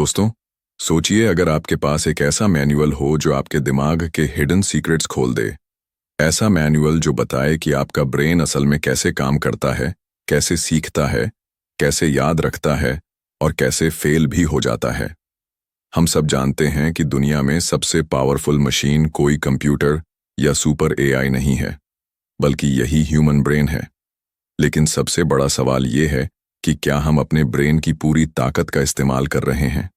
दोस्तों, सोचिए अगर आपके पास एक ऐसा मैनुअल हो जो आपके दिमाग के हिडन सीक्रेट्स खोल दे। ऐसा मैनुअल जो बताए कि आपका ब्रेन असल में कैसे काम करता है, कैसे सीखता है, कैसे याद रखता है और कैसे फेल भी हो जाता है। हम सब जानते हैं कि दुनिया में सबसे पावरफुल मशीन कोई कंप्यूटर या सुपर एआई नहीं है, बल्कि यही ह्यूमन ब्रेन है। लेकिन सबसे बड़ा सवाल ये है कि क्या हम अपने ब्रेन की पूरी ताकत का इस्तेमाल कर रहे हैं?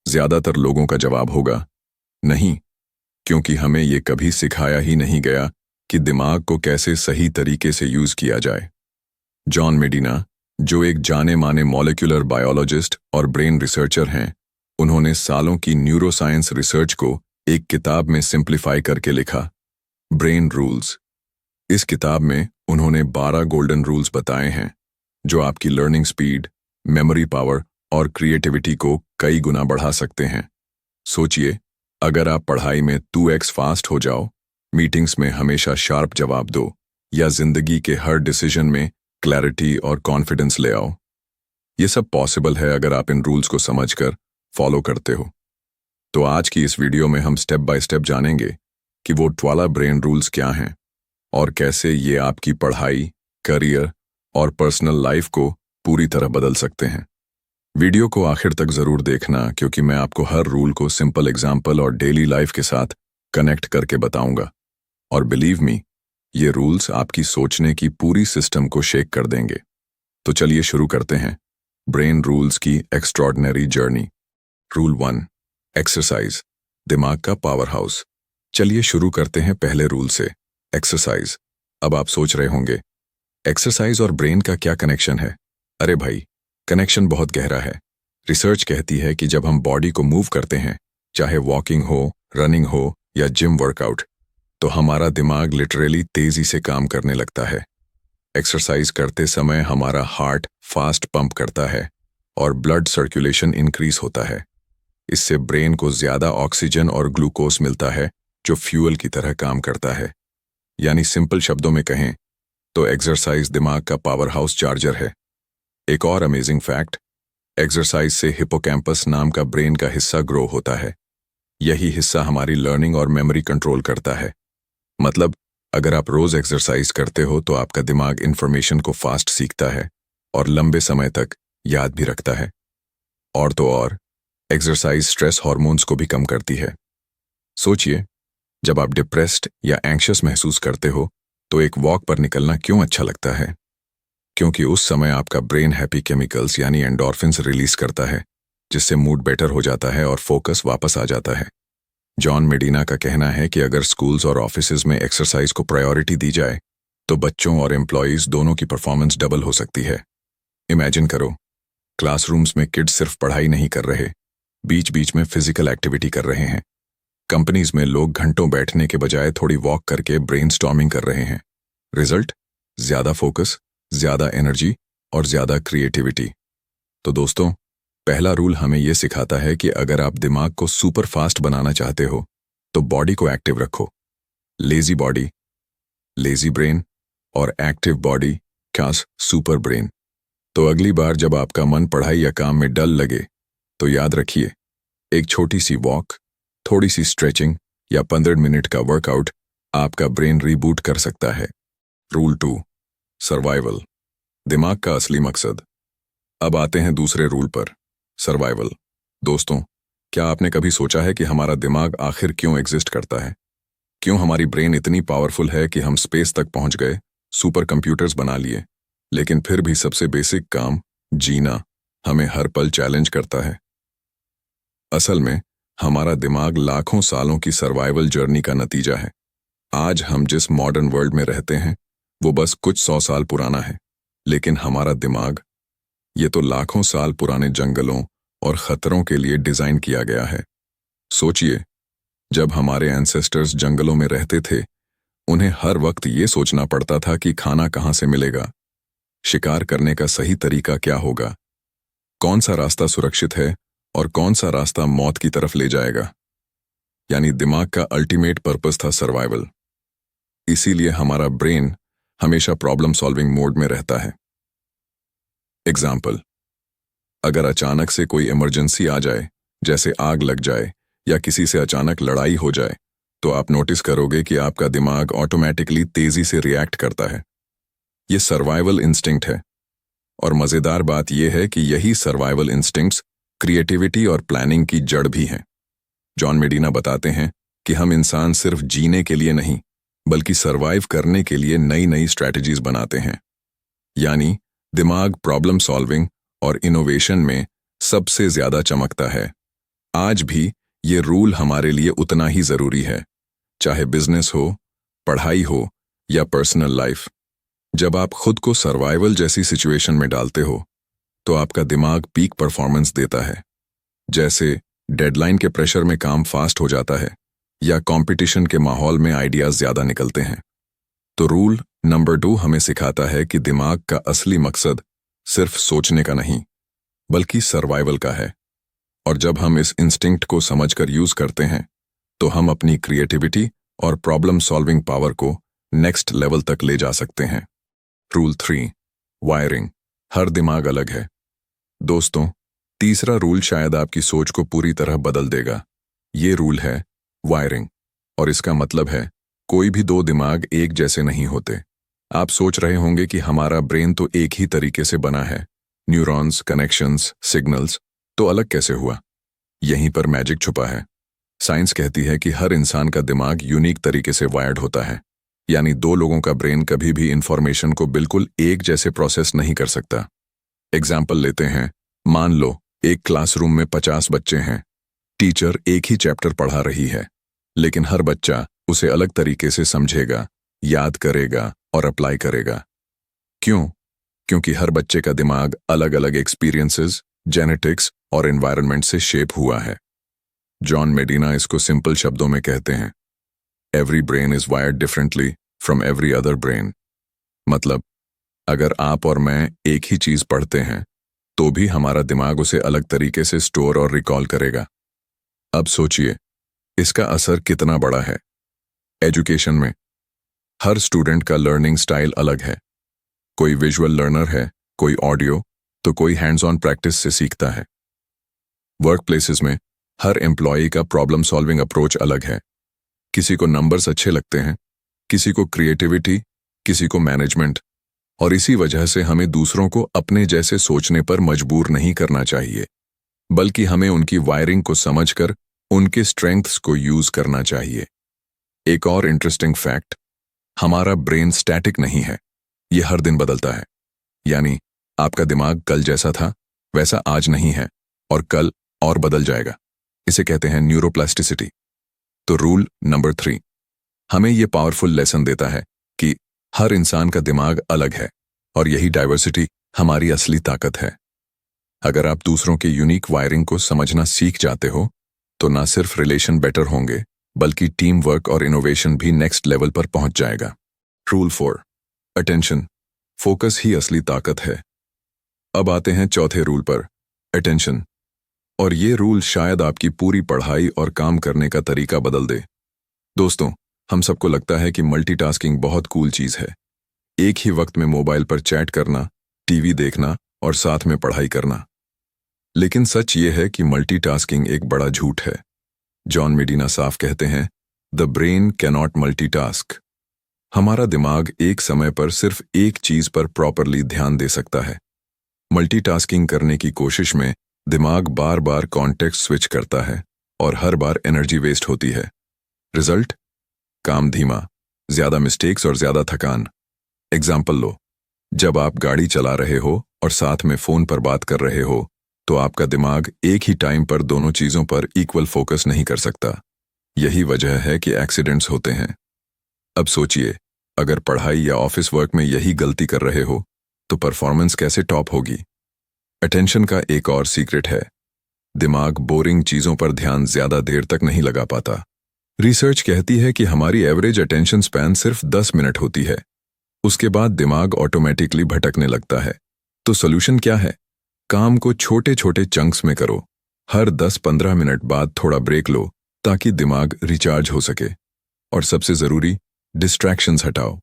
ज्यादातर लोगों का जवाब होगा नहीं, क्योंकि हमें ये कभी सिखाया ही नहीं गया कि दिमाग को कैसे सही तरीके से यूज किया जाए। जॉन मेडिना, जो एक जाने माने मॉलिक्यूलर बायोलॉजिस्ट और ब्रेन रिसर्चर हैं, उन्होंने सालों की न्यूरोसाइंस रिसर्च को एक किताब में सिंप्लीफाई करके लिखा, ब्रेन रूल्स। इस किताब में उन्होंने 12 गोल्डन रूल्स बताए हैं जो आपकी लर्निंग स्पीड, मेमोरी पावर और क्रिएटिविटी को कई गुना बढ़ा सकते हैं। सोचिए, अगर आप पढ़ाई में 2x फास्ट हो जाओ, मीटिंग्स में हमेशा शार्प जवाब दो या जिंदगी के हर डिसीजन में क्लैरिटी और कॉन्फिडेंस ले आओ। ये सब पॉसिबल है अगर आप इन रूल्स को समझकर फॉलो करते हो। तो आज की इस वीडियो में हम स्टेप बाय स्टेप जानेंगे कि वो 12 ब्रेन रूल्स क्या हैं और कैसे ये आपकी पढ़ाई, करियर और पर्सनल लाइफ को पूरी तरह बदल सकते हैं। वीडियो को आखिर तक जरूर देखना, क्योंकि मैं आपको हर रूल को सिंपल एग्जाम्पल और डेली लाइफ के साथ कनेक्ट करके बताऊंगा। और बिलीव मी, ये रूल्स आपकी सोचने की पूरी सिस्टम को शेक कर देंगे। तो चलिए शुरू करते हैं ब्रेन रूल्स की एक्स्ट्रॉर्डिनरी जर्नी। रूल 1, एक्सरसाइज, दिमाग का पावर हाउस। चलिए शुरू करते हैं पहले रूल से, एक्सरसाइज। अब आप सोच रहे होंगे, एक्सरसाइज और ब्रेन का क्या कनेक्शन है? अरे भाई, कनेक्शन बहुत गहरा है। रिसर्च कहती है कि जब हम बॉडी को मूव करते हैं, चाहे वॉकिंग हो, रनिंग हो या जिम वर्कआउट, तो हमारा दिमाग लिटरली तेजी से काम करने लगता है। एक्सरसाइज करते समय हमारा हार्ट फास्ट पंप करता है और ब्लड सर्कुलेशन इंक्रीज होता है। इससे ब्रेन को ज्यादा ऑक्सीजन और ग्लूकोज मिलता है, जो फ्यूल की तरह काम करता है। यानी सिंपल शब्दों में कहें तो एक्सरसाइज दिमाग का पावर हाउस चार्जर है। एक और अमेजिंग फैक्ट, एक्सरसाइज से हिपोकैम्पस नाम का ब्रेन का हिस्सा ग्रो होता है। यही हिस्सा हमारी लर्निंग और मेमोरी कंट्रोल करता है। मतलब, अगर आप रोज एक्सरसाइज करते हो तो आपका दिमाग इंफॉर्मेशन को फास्ट सीखता है और लंबे समय तक याद भी रखता है। और तो और, एक्सरसाइज स्ट्रेस हार्मोन्स को भी कम करती है। सोचिए, जब आप डिप्रेस्ड या एंग्शियस महसूस करते हो तो एक वॉक पर निकलना क्यों अच्छा लगता है? क्योंकि उस समय आपका ब्रेन हैप्पी केमिकल्स यानी एंडोर्फिन्स रिलीज करता है, जिससे मूड बेटर हो जाता है और फोकस वापस आ जाता है। जॉन मेडिना का कहना है कि अगर स्कूल्स और ऑफिसेज में एक्सरसाइज को प्रायोरिटी दी जाए तो बच्चों और एम्प्लॉयज दोनों की परफॉर्मेंस डबल हो सकती है। इमेजिन करो, क्लासरूम्स में किड्स सिर्फ पढ़ाई नहीं कर रहे, बीच बीच में फिजिकल एक्टिविटी कर रहे हैं। कंपनीज में लोग घंटों बैठने के बजाय थोड़ी वॉक करके ब्रेनस्टॉर्मिंग कर रहे हैं। रिजल्ट, ज्यादा फोकस, ज्यादा एनर्जी और ज्यादा क्रिएटिविटी। तो दोस्तों, पहला रूल हमें यह सिखाता है कि अगर आप दिमाग को सुपर फास्ट बनाना चाहते हो तो बॉडी को एक्टिव रखो। लेजी बॉडी लेजी ब्रेन और एक्टिव बॉडी खास सुपर ब्रेन। तो अगली बार जब आपका मन पढ़ाई या काम में डल लगे तो याद रखिए, एक छोटी सी वॉक, थोड़ी सी स्ट्रेचिंग या 15 मिनट का वर्कआउट आपका ब्रेन रीबूट कर सकता है। रूल 2, सर्वाइवल, दिमाग का असली मकसद। अब आते हैं दूसरे रूल पर, सर्वाइवल। दोस्तों, क्या आपने कभी सोचा है कि हमारा दिमाग आखिर क्यों एग्जिस्ट करता है? क्यों हमारी ब्रेन इतनी पावरफुल है कि हम स्पेस तक पहुंच गए, सुपर कंप्यूटर्स बना लिए, लेकिन फिर भी सबसे बेसिक काम, जीना, हमें हर पल चैलेंज करता है? असल में हमारा दिमाग लाखों सालों की सर्वाइवल जर्नी का नतीजा है। आज हम जिस मॉडर्न वर्ल्ड में रहते हैं वो बस कुछ 100 साल पुराना है, लेकिन हमारा दिमाग, ये तो लाखों साल पुराने जंगलों और खतरों के लिए डिजाइन किया गया है। सोचिए, जब हमारे एंसेस्टर्स जंगलों में रहते थे, उन्हें हर वक्त ये सोचना पड़ता था कि खाना कहाँ से मिलेगा, शिकार करने का सही तरीका क्या होगा, कौन सा रास्ता सुरक्षित है और कौन सा रास्ता मौत की तरफ ले जाएगा। यानी दिमाग का अल्टीमेट पर्पस था सर्वाइवल। इसीलिए हमारा ब्रेन हमेशा प्रॉब्लम सॉल्विंग मोड में रहता है। एग्जाम्पल, अगर अचानक से कोई इमरजेंसी आ जाए जैसे आग लग जाए या किसी से अचानक लड़ाई हो जाए, तो आप नोटिस करोगे कि आपका दिमाग ऑटोमेटिकली तेजी से रिएक्ट करता है। ये सर्वाइवल इंस्टिंक्ट है। और मजेदार बात यह है कि यही सर्वाइवल इंस्टिंक्ट्स क्रिएटिविटी और प्लानिंग की जड़ भी हैं। जॉन मेडिना बताते हैं कि हम इंसान सिर्फ जीने के लिए नहीं, बल्कि सर्वाइव करने के लिए नई नई स्ट्रैटेजीज बनाते हैं। यानी दिमाग प्रॉब्लम सॉल्विंग और इनोवेशन में सबसे ज्यादा चमकता है। आज भी ये रूल हमारे लिए उतना ही जरूरी है, चाहे बिजनेस हो, पढ़ाई हो या पर्सनल लाइफ। जब आप खुद को सर्वाइवल जैसी सिचुएशन में डालते हो, तो आपका दिमाग पीक परफॉर्मेंस देता है। जैसे डेडलाइन के प्रेशर में काम फास्ट हो जाता है या कंपटीशन के माहौल में आइडियाज ज्यादा निकलते हैं। तो रूल नंबर 2 हमें सिखाता है कि दिमाग का असली मकसद सिर्फ सोचने का नहीं, बल्कि सर्वाइवल का है। और जब हम इस इंस्टिंक्ट को समझकर यूज करते हैं, तो हम अपनी क्रिएटिविटी और प्रॉब्लम सॉल्विंग पावर को नेक्स्ट लेवल तक ले जा सकते हैं। Rule 3 wiring. हर दिमाग अलग है। दोस्तों, तीसरा रूल शायद आपकी सोच को पूरी तरह बदल देगा। ये रूल है वायरिंग, और इसका मतलब है कोई भी दो दिमाग एक जैसे नहीं होते। आप सोच रहे होंगे कि हमारा ब्रेन तो एक ही तरीके से बना है, न्यूरॉन्स, कनेक्शंस, सिग्नल्स, तो अलग कैसे हुआ? यहीं पर मैजिक छुपा है। साइंस कहती है कि हर इंसान का दिमाग यूनिक तरीके से वायर्ड होता है। यानी दो लोगों का ब्रेन कभी भी इंफॉर्मेशन को बिल्कुल एक जैसे प्रोसेस नहीं कर सकता। एग्जाम्पल लेते हैं। मान लो एक क्लासरूम में 50 बच्चे हैं। टीचर एक ही चैप्टर पढ़ा रही है, लेकिन हर बच्चा उसे अलग तरीके से समझेगा, याद करेगा और अप्लाई करेगा। क्यों? क्योंकि हर बच्चे का दिमाग अलग अलग एक्सपीरियंसेस, जेनेटिक्स और एनवायरनमेंट से शेप हुआ है। जॉन मेडिना इसको सिंपल शब्दों में कहते हैं, every brain is wired differently from every other brain. मतलब, अगर आप और मैं एक ही चीज पढ़ते हैं, तो भी हमारा दिमाग उसे अलग तरीके से स्टोर और रिकॉल करेगा। अब सोचिए, इसका असर कितना बड़ा है। एजुकेशन में हर स्टूडेंट का लर्निंग स्टाइल अलग है। कोई विजुअल लर्नर है, कोई ऑडियो, तो कोई हैंड्स ऑन प्रैक्टिस से सीखता है। वर्क प्लेसेस में हर एम्प्लॉय का प्रॉब्लम सॉल्विंग अप्रोच अलग है। किसी को नंबर्स अच्छे लगते हैं, किसी को क्रिएटिविटी, किसी को मैनेजमेंट। और इसी वजह से हमें दूसरों को अपने जैसे सोचने पर मजबूर नहीं करना चाहिए, बल्कि हमें उनकी वायरिंग को समझकर उनके स्ट्रेंथ्स को यूज करना चाहिए। एक और इंटरेस्टिंग फैक्ट, हमारा ब्रेन स्टैटिक नहीं है, ये हर दिन बदलता है। यानी आपका दिमाग कल जैसा था वैसा आज नहीं है, और कल और बदल जाएगा। इसे कहते हैं न्यूरोप्लास्टिसिटी। तो रूल नंबर 3 हमें यह पावरफुल लेसन देता है कि हर इंसान का दिमाग अलग है, और यही डाइवर्सिटी हमारी असली ताकत है। अगर आप दूसरों के यूनिक वायरिंग को समझना सीख जाते हो, तो ना सिर्फ रिलेशन बेटर होंगे, बल्कि टीम वर्क और इनोवेशन भी नेक्स्ट लेवल पर पहुंच जाएगा। Rule 4 attention. फोकस ही असली ताकत है। अब आते हैं चौथे रूल पर, अटेंशन। और ये रूल शायद आपकी पूरी पढ़ाई और काम करने का तरीका बदल दे। दोस्तों, हम सबको लगता है कि मल्टीटास्किंग बहुत कूल चीज है। एक ही वक्त में मोबाइल पर चैट करना, टीवी देखना और साथ में पढ़ाई करना। लेकिन सच ये है कि मल्टीटास्किंग एक बड़ा झूठ है। जॉन मेडिना साफ कहते हैं, द ब्रेन कैनॉट मल्टीटास्क। हमारा दिमाग एक समय पर सिर्फ एक चीज पर प्रॉपरली ध्यान दे सकता है। मल्टीटास्किंग करने की कोशिश में दिमाग बार बार कॉन्टेक्स्ट स्विच करता है और हर बार एनर्जी वेस्ट होती है। रिजल्ट? काम धीमा, ज्यादा मिस्टेक्स और ज्यादा थकान। एग्जाम्पल लो, जब आप गाड़ी चला रहे हो और साथ में फोन पर बात कर रहे हो, तो आपका दिमाग एक ही टाइम पर दोनों चीजों पर इक्वल फोकस नहीं कर सकता। यही वजह है कि एक्सीडेंट्स होते हैं। अब सोचिए, अगर पढ़ाई या ऑफिस वर्क में यही गलती कर रहे हो, तो परफॉर्मेंस कैसे टॉप होगी? अटेंशन का एक और सीक्रेट है, दिमाग बोरिंग चीजों पर ध्यान ज्यादा देर तक नहीं लगा पाता। रिसर्च कहती है कि हमारी एवरेज अटेंशन स्पैन सिर्फ 10 मिनट होती है। उसके बाद दिमाग ऑटोमेटिकली भटकने लगता है। तो सोल्यूशन क्या है? काम को छोटे छोटे चंक्स में करो। हर 10-15 मिनट बाद थोड़ा ब्रेक लो, ताकि दिमाग रिचार्ज हो सके। और सबसे जरूरी, डिस्ट्रैक्शंस हटाओ।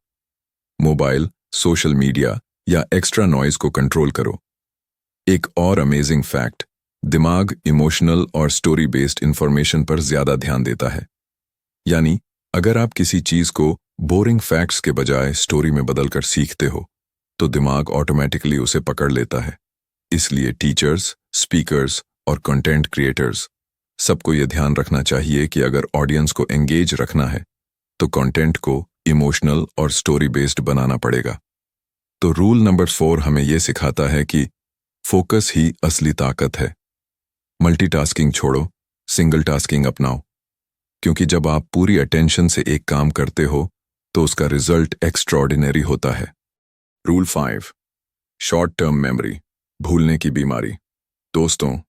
मोबाइल, सोशल मीडिया या एक्स्ट्रा नॉइज को कंट्रोल करो। एक और अमेजिंग फैक्ट, दिमाग इमोशनल और स्टोरी बेस्ड इंफॉर्मेशन पर ज्यादा ध्यान देता है। यानी अगर आप किसी चीज को बोरिंग फैक्ट्स के बजाय स्टोरी में बदलकर सीखते हो तो दिमाग ऑटोमेटिकली उसे पकड़ लेता है। इसलिए टीचर्स, स्पीकर्स और कंटेंट क्रिएटर्स सबको ये ध्यान रखना चाहिए कि अगर ऑडियंस को एंगेज रखना है तो कंटेंट को इमोशनल और स्टोरी बेस्ड बनाना पड़ेगा। तो रूल नंबर 4 हमें यह सिखाता है कि फोकस ही असली ताकत है। मल्टीटास्किंग छोड़ो, सिंगल टास्किंग अपनाओ, क्योंकि जब आप पूरी अटेंशन से एक काम करते हो तो उसका रिजल्ट एक्स्ट्राऑर्डिनरी होता है। रूल 5, शॉर्ट टर्म मेमोरी, भूलने की बीमारी। दोस्तों,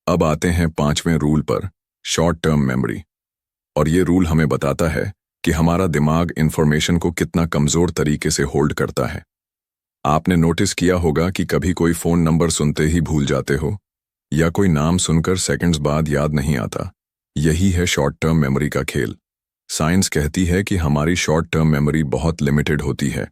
अब आते हैं 5वें रूल पर, शॉर्ट टर्म मेमोरी। और ये रूल हमें बताता है कि हमारा दिमाग इंफॉर्मेशन को कितना कमजोर तरीके से होल्ड करता है। आपने नोटिस किया होगा कि कभी कोई फोन नंबर सुनते ही भूल जाते हो या कोई नाम सुनकर सेकंड्स बाद याद नहीं आता। यही है शॉर्ट टर्म मेमोरी का खेल। साइंस कहती है कि हमारी शॉर्ट टर्म मेमोरी बहुत लिमिटेड होती है।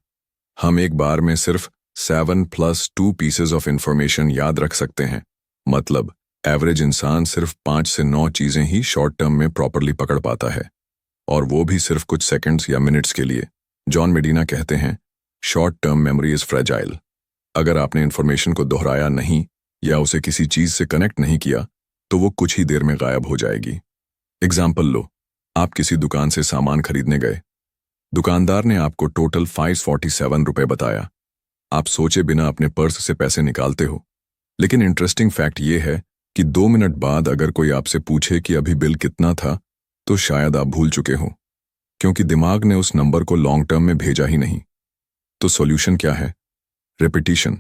हम एक बार में सिर्फ 7+2 पीसेज ऑफ इंफॉर्मेशन याद रख सकते हैं। मतलब एवरेज इंसान सिर्फ 5 से 9 चीजें ही शॉर्ट टर्म में प्रॉपरली पकड़ पाता है, और वो भी सिर्फ कुछ सेकंड्स या मिनट्स के लिए। जॉन मेडिना कहते हैं, short term memory is fragile. अगर आपने इंफॉर्मेशन को दोहराया नहीं या उसे किसी चीज से कनेक्ट नहीं किया तो वो कुछ ही देर में गायब हो जाएगी। एग्जाम्पल लो, आप किसी दुकान से सामान खरीदने गए। दुकानदार ने आपको टोटल 547 रुपए बताया। आप सोचे बिना अपने पर्स से पैसे निकालते हो। लेकिन इंटरेस्टिंग फैक्ट ये है कि 2 मिनट बाद अगर कोई आपसे पूछे कि अभी बिल कितना था तो शायद आप भूल चुके हो, क्योंकि दिमाग ने उस नंबर को लॉन्ग टर्म में भेजा ही नहीं। तो सॉल्यूशन क्या है? रिपीटिशन।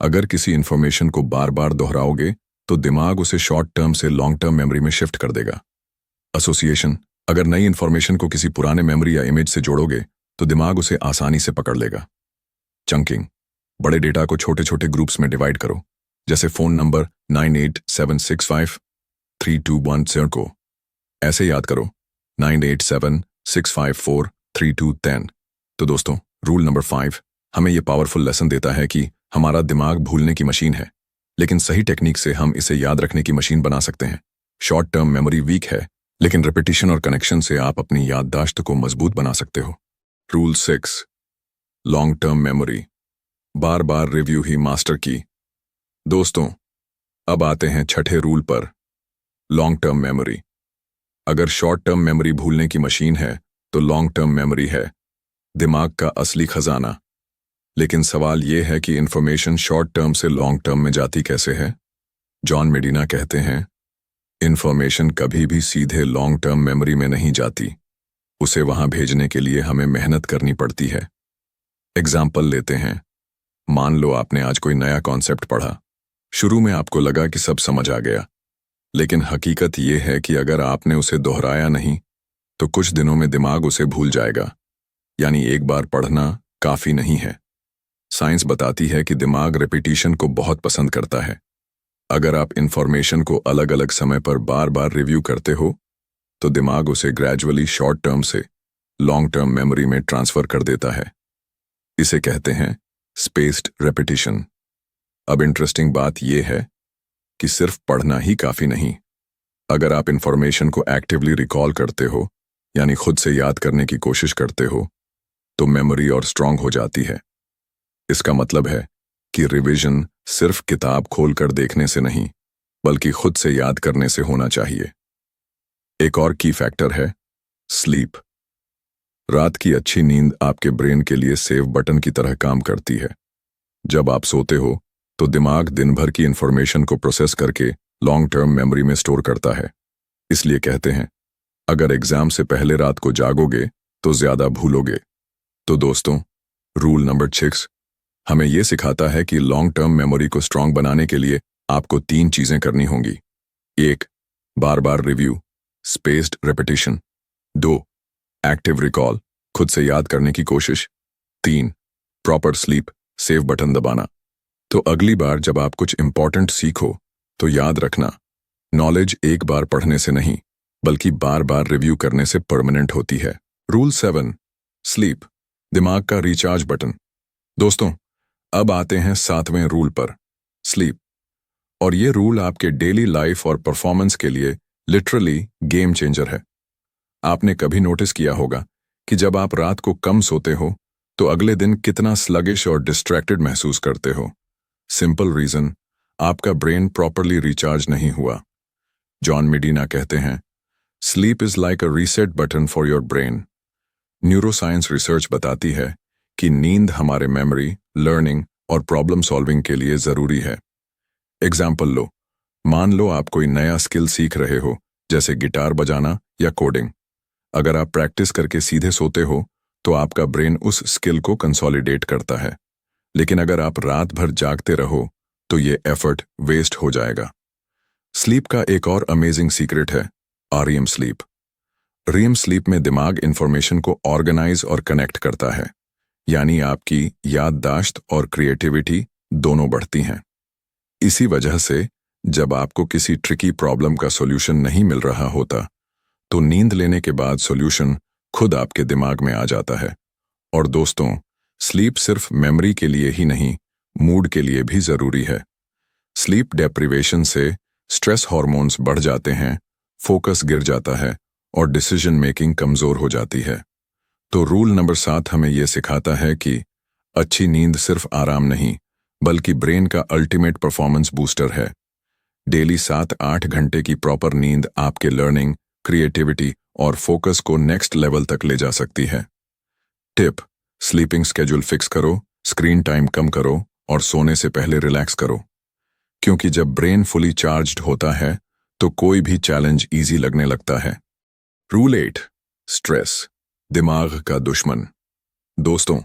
अगर किसी इंफॉर्मेशन को बार बार दोहराओगे तो दिमाग उसे शॉर्ट टर्म से लॉन्ग टर्म मेमोरी में शिफ्ट कर देगा। एसोसिएशन। अगर नई इंफॉर्मेशन को किसी पुराने मेमोरी या इमेज से जोड़ोगे तो दिमाग उसे आसानी से पकड़ लेगा। चंकिंग। बड़े डेटा को छोटे छोटे ग्रुप्स में डिवाइड करो, जैसे फोन नंबर 98765321 को ऐसे याद करो, 9876543210। तो दोस्तों, रूल नंबर 5 हमें यह पावरफुल लेसन देता है कि हमारा दिमाग भूलने की मशीन है, लेकिन सही टेक्निक से हम इसे याद रखने की मशीन बना सकते हैं। शॉर्ट टर्म मेमोरी वीक है, लेकिन रिपीटिशन और कनेक्शन से आप अपनी याददाश्त को मजबूत बना सकते हो। रूल 6, लॉन्ग टर्म मेमोरी, बार बार रिव्यू ही मास्टर की। दोस्तों, अब आते हैं 6ठे रूल पर, लॉन्ग टर्म मेमोरी। अगर शॉर्ट टर्म मेमोरी भूलने की मशीन है तो लॉन्ग टर्म मेमोरी है दिमाग का असली खजाना। लेकिन सवाल यह है कि इंफॉर्मेशन शॉर्ट टर्म से लॉन्ग टर्म में जाती कैसे है? जॉन मेडिना कहते हैं, इंफॉर्मेशन कभी भी सीधे लॉन्ग टर्म मेमोरी में नहीं जाती। उसे वहां भेजने के लिए हमें मेहनत करनी पड़ती है। एग्जाम्पल लेते हैं। मान लो आपने आज कोई नया कॉन्सेप्ट पढ़ा। शुरू में आपको लगा कि सब समझ आ गया, लेकिन हकीकत यह है कि अगर आपने उसे दोहराया नहीं तो कुछ दिनों में दिमाग उसे भूल जाएगा। यानी एक बार पढ़ना काफी नहीं है। साइंस बताती है कि दिमाग रिपीटिशन को बहुत पसंद करता है। अगर आप इंफॉर्मेशन को अलग अलग समय पर बार बार रिव्यू करते हो तो दिमाग उसे ग्रेजुअली शॉर्ट टर्म से लॉन्ग टर्म मेमोरी में ट्रांसफर कर देता है। इसे कहते हैं स्पेस्ड रेपिटिशन। अब इंटरेस्टिंग बात यह है कि सिर्फ पढ़ना ही काफी नहीं। अगर आप इंफॉर्मेशन को एक्टिवली रिकॉल करते हो, यानी खुद से याद करने की कोशिश करते हो, तो मेमोरी और स्ट्रांग हो जाती है। इसका मतलब है कि रिवीजन सिर्फ किताब खोलकर देखने से नहीं, बल्कि खुद से याद करने से होना चाहिए। एक और की फैक्टर है स्लीप। रात की अच्छी नींद आपके ब्रेन के लिए सेव बटन की तरह काम करती है। जब आप सोते हो तो दिमाग दिन भर की इंफॉर्मेशन को प्रोसेस करके लॉन्ग टर्म मेमोरी में स्टोर करता है। इसलिए कहते हैं, अगर एग्जाम से पहले रात को जागोगे तो ज्यादा भूलोगे। तो दोस्तों, रूल नंबर 6 हमें यह सिखाता है कि लॉन्ग टर्म मेमोरी को स्ट्रांग बनाने के लिए आपको 3 चीजें करनी होंगी। 1, बार बार review, spaced repetition. 2, active recall, खुद से याद करने की कोशिश। 3, प्रॉपर स्लीप, सेव बटन दबाना। तो अगली बार जब आप कुछ इंपॉर्टेंट सीखो तो याद रखना, नॉलेज एक बार पढ़ने से नहीं, बल्कि बार बार रिव्यू करने से परमानेंट होती है। रूल 7, स्लीप, दिमाग का रिचार्ज बटन। दोस्तों, अब आते हैं 7वें रूल पर, स्लीप। और ये रूल आपके डेली लाइफ और परफॉर्मेंस के लिए लिटरली गेम चेंजर है। आपने कभी नोटिस किया होगा कि जब आप रात को कम सोते हो तो अगले दिन कितना स्लगिश और डिस्ट्रैक्टेड महसूस करते हो। सिंपल रीजन, आपका ब्रेन प्रॉपरली रिचार्ज नहीं हुआ। जॉन मेडिना कहते हैं, sleep is like a reset button for your brain. Neuroscience research बताती है कि नींद हमारे मेमोरी, लर्निंग और प्रॉब्लम सॉल्विंग के लिए जरूरी है। एग्जाम्पल लो, मान लो आप कोई नया स्किल सीख रहे हो, जैसे गिटार बजाना या कोडिंग। अगर आप प्रैक्टिस करके सीधे सोते हो तो आपका ब्रेन उस स्किल को कंसोलिडेट करता है, लेकिन अगर आप रात भर जागते रहो तो ये एफर्ट वेस्ट हो जाएगा। स्लीप का एक और अमेजिंग सीक्रेट है, आरईएम स्लीप। REM स्लीप में दिमाग इंफॉर्मेशन को ऑर्गेनाइज और कनेक्ट करता है, यानी आपकी याददाश्त और क्रिएटिविटी दोनों बढ़ती हैं। इसी वजह से जब आपको किसी ट्रिकी प्रॉब्लम का सॉल्यूशन नहीं मिल रहा होता तो नींद लेने के बाद सॉल्यूशन खुद आपके दिमाग में आ जाता है। और दोस्तों, स्लीप सिर्फ मेमोरी के लिए ही नहीं, मूड के लिए भी जरूरी है। स्लीप डेप्रिवेशन से स्ट्रेस हार्मोन्स बढ़ जाते हैं, फोकस गिर जाता है और डिसीजन मेकिंग कमजोर हो जाती है। तो रूल नंबर 7 हमें यह सिखाता है कि अच्छी नींद सिर्फ आराम नहीं, बल्कि ब्रेन का अल्टीमेट परफॉर्मेंस बूस्टर है। डेली 7-8 घंटे की प्रॉपर नींद आपके लर्निंग, क्रिएटिविटी और फोकस को नेक्स्ट लेवल तक ले जा सकती है। टिप, स्लीपिंग स्केड्यूल फिक्स करो, स्क्रीन टाइम कम करो और सोने से पहले रिलैक्स करो, क्योंकि जब ब्रेन फुली चार्ज्ड होता है तो कोई भी चैलेंज इजी लगने लगता है। रूल 8, स्ट्रेस, दिमाग का दुश्मन। दोस्तों,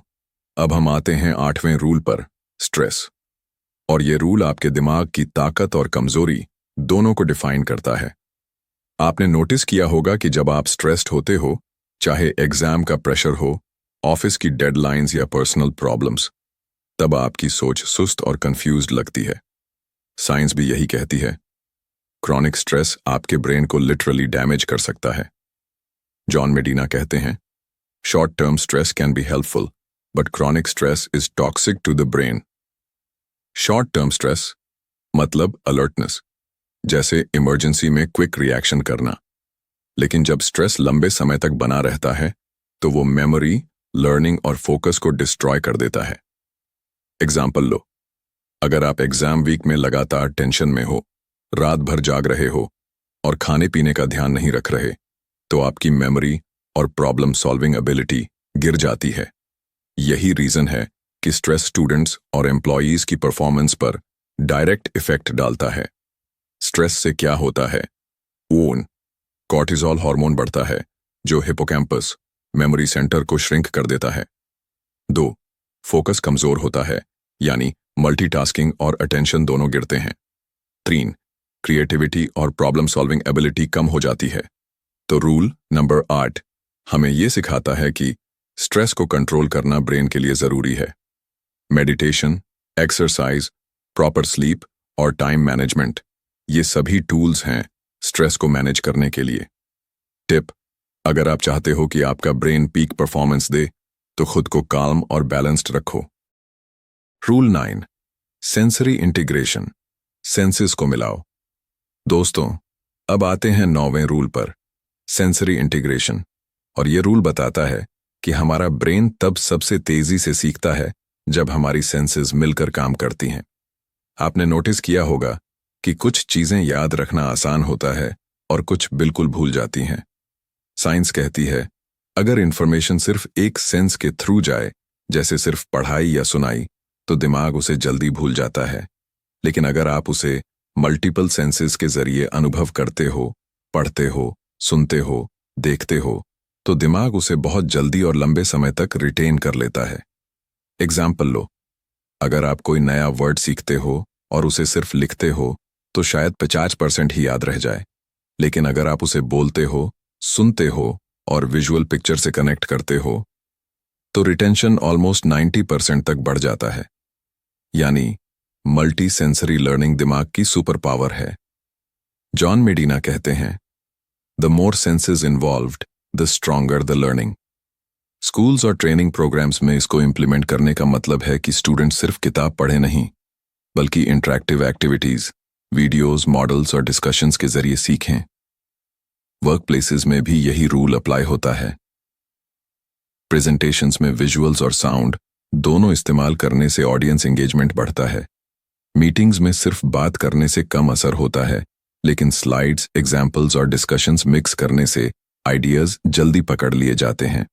अब हम आते हैं 8वें रूल पर, स्ट्रेस। और ये रूल आपके दिमाग की ताकत और कमजोरी दोनों को डिफाइन करता है। आपने नोटिस किया होगा कि जब आप स्ट्रेस्ड होते हो, चाहे एग्जाम का प्रेशर हो, ऑफिस की डेडलाइंस या पर्सनल प्रॉब्लम्स, तब आपकी सोच सुस्त और कंफ्यूज्ड लगती है। साइंस भी यही कहती है। क्रॉनिक स्ट्रेस आपके ब्रेन को लिटरली डैमेज कर सकता है। जॉन मेडिना कहते हैं, short term stress can be helpful, but chronic stress is toxic to the brain. Short term stress मतलब अलर्टनेस, जैसे इमरजेंसी में क्विक रिएक्शन करना। लेकिन जब स्ट्रेस लंबे समय तक बना रहता है तो वो मेमोरी, लर्निंग और फोकस को डिस्ट्रॉय कर देता है। एग्जाम्पल लो, अगर आप एग्जाम वीक में लगातार टेंशन में हो, रात भर जाग रहे हो और खाने पीने का ध्यान नहीं रख रहे, तो आपकी मेमोरी और प्रॉब्लम सॉल्विंग एबिलिटी गिर जाती है। यही रीजन है कि स्ट्रेस स्टूडेंट्स और एम्प्लॉयज की परफॉर्मेंस पर डायरेक्ट इफेक्ट डालता है। स्ट्रेस से क्या होता है? 1, कॉर्टिसोल हार्मोन बढ़ता है, जो हिपोकैम्पस, मेमोरी सेंटर को श्रिंक कर देता है। 2, फोकस कमजोर होता है, यानी मल्टीटास्किंग और अटेंशन दोनों गिरते हैं। 3, क्रिएटिविटी और प्रॉब्लम सॉल्विंग एबिलिटी कम हो जाती है। तो रूल नंबर 8 हमें यह सिखाता है कि स्ट्रेस को कंट्रोल करना ब्रेन के लिए जरूरी है। मेडिटेशन, एक्सरसाइज, प्रॉपर स्लीप और टाइम मैनेजमेंट, ये सभी टूल्स हैं स्ट्रेस को मैनेज करने के लिए। टिप, अगर आप चाहते हो कि आपका ब्रेन पीक परफॉर्मेंस दे तो खुद को काल्म और बैलेंस्ड रखो। रूल 9, सेंसरी इंटीग्रेशन, सेंसेस को मिलाओ। दोस्तों, अब आते हैं 9वें रूल पर, सेंसरी इंटीग्रेशन। और ये रूल बताता है कि हमारा ब्रेन तब सबसे तेजी से सीखता है जब हमारी सेंसेस मिलकर काम करती हैं। आपने नोटिस किया होगा कि कुछ चीजें याद रखना आसान होता है और कुछ बिल्कुल भूल जाती हैं। साइंस कहती है, अगर इंफॉर्मेशन सिर्फ एक सेंस के थ्रू जाए, जैसे सिर्फ पढ़ाई या सुनाई, तो दिमाग उसे जल्दी भूल जाता है। लेकिन अगर आप उसे मल्टीपल सेंसेस के जरिए अनुभव करते हो, पढ़ते हो, सुनते हो, देखते हो, तो दिमाग उसे बहुत जल्दी और लंबे समय तक रिटेन कर लेता है। एग्जाम्पल लो, अगर आप कोई नया वर्ड सीखते हो और उसे सिर्फ लिखते हो तो शायद 50% ही याद रह जाए। लेकिन अगर आप उसे बोलते हो, सुनते हो और विजुअल पिक्चर से कनेक्ट करते हो तो रिटेंशन ऑलमोस्ट 90% तक बढ़ जाता है। यानी मल्टी सेंसरी लर्निंग दिमाग की सुपर पावर है। जॉन मेडिना कहते हैं, the more senses involved, the stronger the learning. Schools और ट्रेनिंग प्रोग्राम्स में इसको इम्प्लीमेंट करने का मतलब है कि स्टूडेंट सिर्फ किताब पढ़े नहीं, बल्कि इंटरैक्टिव एक्टिविटीज, वीडियोस, मॉडल्स और डिस्कशंस के जरिए सीखें। वर्क प्लेसेस में भी यही रूल अप्लाई होता है। प्रेजेंटेशंस में विजुअल्स और साउंड दोनों इस्तेमाल करने से ऑडियंस एंगेजमेंट बढ़ता है। मीटिंग्स में सिर्फ बात करने से कम असर होता है, लेकिन स्लाइड्स, एग्जाम्पल्स और डिस्कशंस मिक्स करने से आइडियाज जल्दी पकड़ लिए जाते हैं।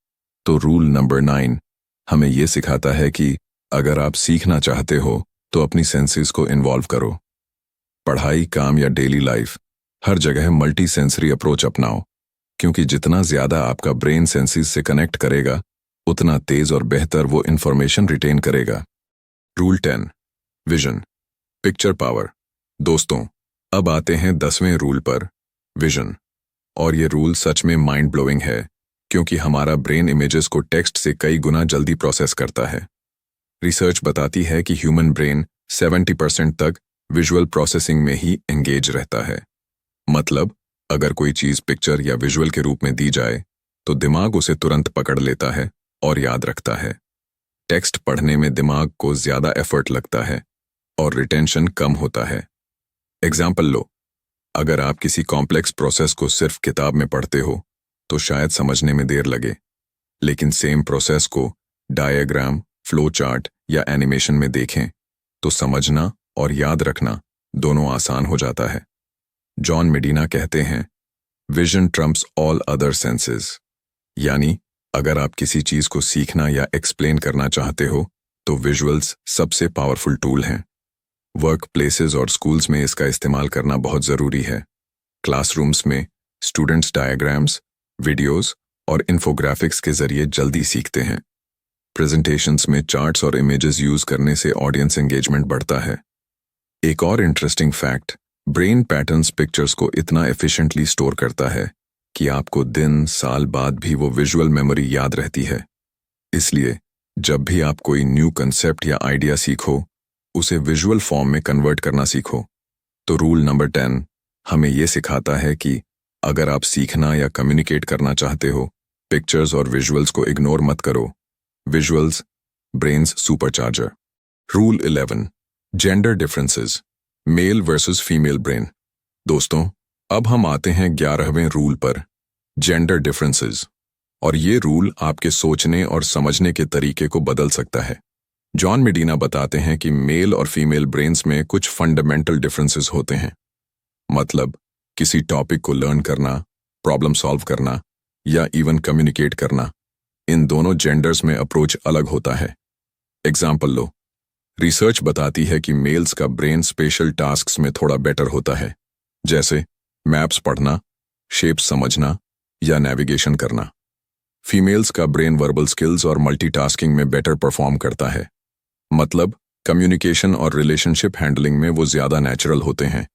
तो रूल नंबर 9 हमें यह सिखाता है कि अगर आप सीखना चाहते हो तो अपनी सेंसेस को इन्वॉल्व करो। पढ़ाई, काम या डेली लाइफ, हर जगह मल्टी सेंसरी अप्रोच अपनाओ, क्योंकि जितना ज्यादा आपका ब्रेन सेंसेस से कनेक्ट करेगा उतना तेज और बेहतर वो इंफॉर्मेशन रिटेन करेगा। Rule 10 vision, picture power. दोस्तों, अब आते हैं 10वें रूल पर, विजन। और ये रूल सच में माइंड ब्लोइंग है, क्योंकि हमारा ब्रेन इमेजेस को टेक्स्ट से कई गुना जल्दी प्रोसेस करता है। रिसर्च बताती है कि ह्यूमन ब्रेन 70% तक विजुअल प्रोसेसिंग में ही एंगेज रहता है। मतलब अगर कोई चीज पिक्चर या विजुअल के रूप में दी जाए तो दिमाग उसे तुरंत पकड़ लेता है और याद रखता है। टेक्स्ट पढ़ने में दिमाग को ज्यादा एफर्ट लगता है और रिटेंशन कम होता है। एग्जाम्पल लो, अगर आप किसी कॉम्प्लेक्स प्रोसेस को सिर्फ किताब में पढ़ते हो तो शायद समझने में देर लगे, लेकिन सेम प्रोसेस को डायग्राम, फ्लो चार्ट या एनिमेशन में देखें तो समझना और याद रखना दोनों आसान हो जाता है। जॉन मेडिना कहते हैं, vision Trump's all other senses. यानी अगर आप किसी चीज को सीखना या एक्सप्लेन करना चाहते हो तो विजुअल्स सबसे पावरफुल टूल हैं। वर्क प्लेसेस और स्कूल्स में इसका इस्तेमाल करना बहुत जरूरी है। क्लासरूम्स में स्टूडेंट्स डायग्राम्स, वीडियोस और इन्फोग्राफिक्स के जरिए जल्दी सीखते हैं। प्रेजेंटेशंस में चार्ट्स और इमेजेस यूज करने से ऑडियंस एंगेजमेंट बढ़ता है। एक और interesting fact, brain patterns pictures को इतना एफिशिएंटली स्टोर करता है कि आपको दिन, साल बाद भी वो विजुअल मेमोरी याद रहती है। इसलिए जब भी आप कोई न्यू कंसेप्ट या आइडिया सीखो, उसे विजुअल फॉर्म में कन्वर्ट करना सीखो। तो रूल नंबर 10 हमें यह सिखाता है कि अगर आप सीखना या कम्युनिकेट करना चाहते हो, पिक्चर्स और विजुअल्स को इग्नोर मत करो। Visuals, brain's supercharger. Rule 11 gender differences, male versus female brain. दोस्तों, अब हम आते हैं 11वें रूल पर, जेंडर डिफरेंसेस। और ये रूल आपके सोचने और समझने के तरीके को बदल सकता है। जॉन मेडिना बताते हैं कि मेल और फीमेल ब्रेन्स में कुछ फंडामेंटल डिफरेंसेस होते हैं। मतलब किसी टॉपिक को लर्न करना, प्रॉब्लम सॉल्व करना या इवन कम्युनिकेट करना, इन दोनों जेंडर्स में अप्रोच अलग होता है। एग्जाम्पल लो, रिसर्च बताती है कि मेल्स का ब्रेन स्पेशल टास्क्स में थोड़ा बेटर होता है, जैसे मैप्स पढ़ना, शेप्स समझना या नेविगेशन करना। फीमेल्स का ब्रेन वर्बल स्किल्स और मल्टीटास्किंग में बेटर परफॉर्म करता है। मतलब कम्युनिकेशन और रिलेशनशिप हैंडलिंग में वो ज्यादा नेचुरल होते हैं।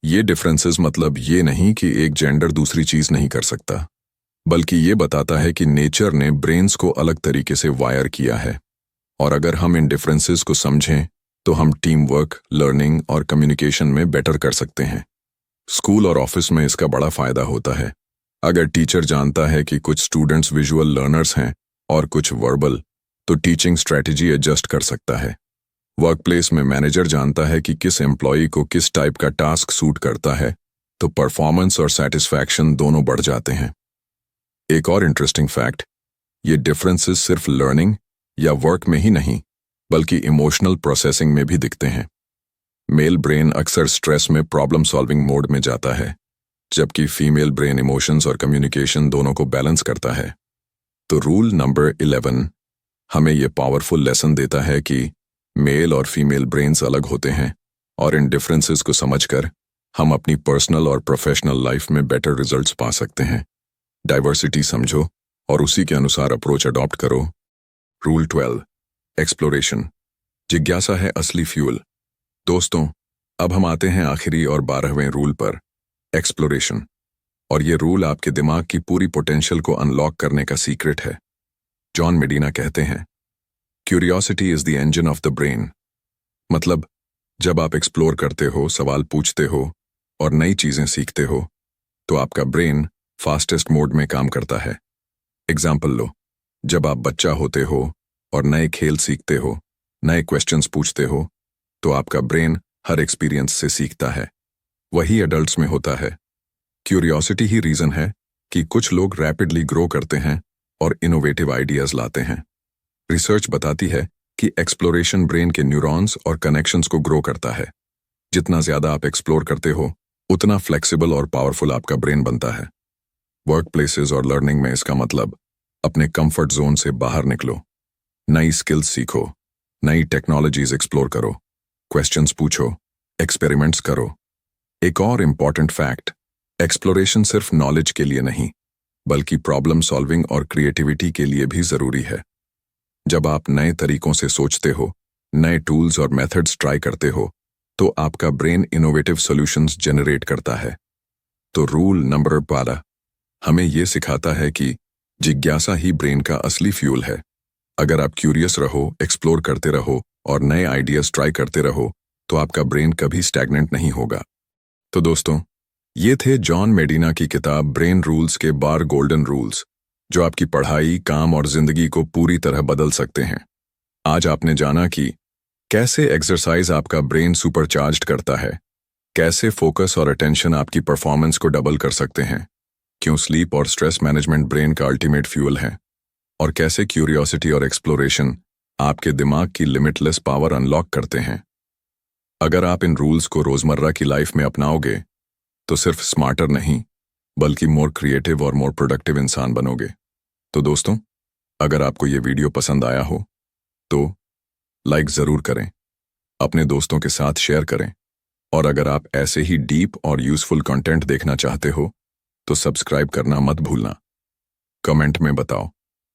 ये डिफरेंसेस मतलब ये नहीं कि एक जेंडर दूसरी चीज नहीं कर सकता, बल्कि ये बताता है कि नेचर ने ब्रेन्स को अलग तरीके से वायर किया है। और अगर हम इन डिफरेंसेस को समझें तो हम टीम वर्क, लर्निंग और कम्युनिकेशन में बेटर कर सकते हैं। स्कूल और ऑफिस में इसका बड़ा फायदा होता है। अगर टीचर जानता है कि कुछ स्टूडेंट्स विजुअल लर्नर्स हैं और कुछ वर्बल, तो टीचिंग स्ट्रैटेजी एडजस्ट कर सकता है। वर्क प्लेस में मैनेजर जानता है कि किस एम्प्लॉई को किस टाइप का टास्क सूट करता है, तो परफॉर्मेंस और सेटिस्फैक्शन दोनों बढ़ जाते हैं। एक और इंटरेस्टिंग फैक्ट, ये डिफरेंसेस सिर्फ लर्निंग या वर्क में ही नहीं, बल्कि इमोशनल प्रोसेसिंग में भी दिखते हैं। मेल ब्रेन अक्सर स्ट्रेस में प्रॉब्लम सॉल्विंग मोड में जाता है, जबकि फीमेल ब्रेन इमोशंस और कम्युनिकेशन दोनों को बैलेंस करता है। तो रूल नंबर 11 हमें यह पावरफुल लेसन देता है कि मेल और फीमेल ब्रेन्स अलग होते हैं, और इन डिफरेंसेस को समझकर हम अपनी पर्सनल और प्रोफेशनल लाइफ में बेटर रिजल्ट्स पा सकते हैं। डाइवर्सिटी समझो और उसी के अनुसार अप्रोच अडॉप्ट करो। रूल 12 एक्सप्लोरेशन, जिज्ञासा है असली फ्यूल। दोस्तों, अब हम आते हैं आखिरी और 12वें रूल पर, एक्सप्लोरेशन। और ये रूल आपके दिमाग की पूरी पोटेंशियल को अनलॉक करने का सीक्रेट है। जॉन मेडिना कहते हैं, curiosity is the engine of the brain. मतलब जब आप एक्सप्लोर करते हो, सवाल पूछते हो और नई चीजें सीखते हो, तो आपका ब्रेन फास्टेस्ट मोड में काम करता है। एग्जाम्पल लो, जब आप बच्चा होते हो और नए खेल सीखते हो, नए क्वेश्चंस पूछते हो, तो आपका ब्रेन हर एक्सपीरियंस से सीखता है। वही एडल्ट्स में होता है। क्यूरियोसिटी ही रीजन है कि कुछ लोग रैपिडली ग्रो करते हैं और इनोवेटिव आइडियाज लाते हैं। रिसर्च बताती है कि एक्सप्लोरेशन ब्रेन के न्यूरॉन्स और कनेक्शंस को ग्रो करता है। जितना ज्यादा आप एक्सप्लोर करते हो, उतना फ्लेक्सिबल और पावरफुल आपका ब्रेन बनता है। वर्क प्लेसेस और लर्निंग में इसका मतलब अपने कंफर्ट जोन से बाहर निकलो, नई स्किल्स सीखो, नई टेक्नोलॉजीज एक्सप्लोर करो, क्वेश्चंस पूछो, एक्सपेरिमेंट्स करो। एक और इम्पॉर्टेंट फैक्ट, एक्सप्लोरेशन सिर्फ नॉलेज के लिए नहीं, बल्कि प्रॉब्लम सॉल्विंग और क्रिएटिविटी के लिए भी जरूरी है। जब आप नए तरीकों से सोचते हो, नए टूल्स और मेथड्स ट्राई करते हो, तो आपका ब्रेन इनोवेटिव सॉल्यूशंस जनरेट करता है। तो रूल नंबर 12 हमें यह सिखाता है कि जिज्ञासा ही ब्रेन का असली फ्यूल है। अगर आप क्यूरियस रहो, एक्सप्लोर करते रहो और नए आइडियाज ट्राई करते रहो, तो आपका ब्रेन कभी स्टैग्नेंट नहीं होगा। तो दोस्तों, ये थे जॉन मेडिना की किताब ब्रेन रूल्स के 12 गोल्डन रूल्स, जो आपकी पढ़ाई, काम और जिंदगी को पूरी तरह बदल सकते हैं। आज आपने जाना कि कैसे एक्सरसाइज आपका ब्रेन सुपरचार्ज्ड करता है, कैसे फोकस और अटेंशन आपकी परफॉर्मेंस को डबल कर सकते हैं, क्यों स्लीप और स्ट्रेस मैनेजमेंट ब्रेन का अल्टीमेट फ्यूल है, और कैसे क्यूरियोसिटी और एक्सप्लोरेशन आपके दिमाग की लिमिटलेस पावर अनलॉक करते हैं। अगर आप इन रूल्स को रोजमर्रा की लाइफ में अपनाओगे, तो सिर्फ स्मार्टर नहीं, बल्कि मोर क्रिएटिव और मोर प्रोडक्टिव इंसान बनोगे। तो दोस्तों, अगर आपको ये वीडियो पसंद आया हो, तो लाइक जरूर करें, अपने दोस्तों के साथ शेयर करें, और अगर आप ऐसे ही डीप और यूजफुल कंटेंट देखना चाहते हो, तो सब्सक्राइब करना मत भूलना। कमेंट में बताओ,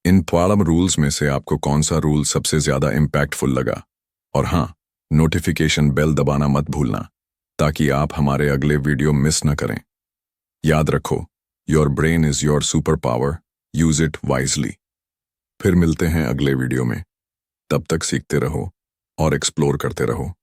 इन 12 रूल्स में से आपको कौन सा रूल सबसे ज्यादा इम्पैक्टफुल लगा। और हाँ, नोटिफिकेशन बेल दबाना मत भूलना, ताकि आप हमारे अगले वीडियो मिस न करें। याद रखो, your brain is your super power, use it wisely. फिर मिलते हैं अगले वीडियो में। तब तक सीखते रहो और एक्सप्लोर करते रहो।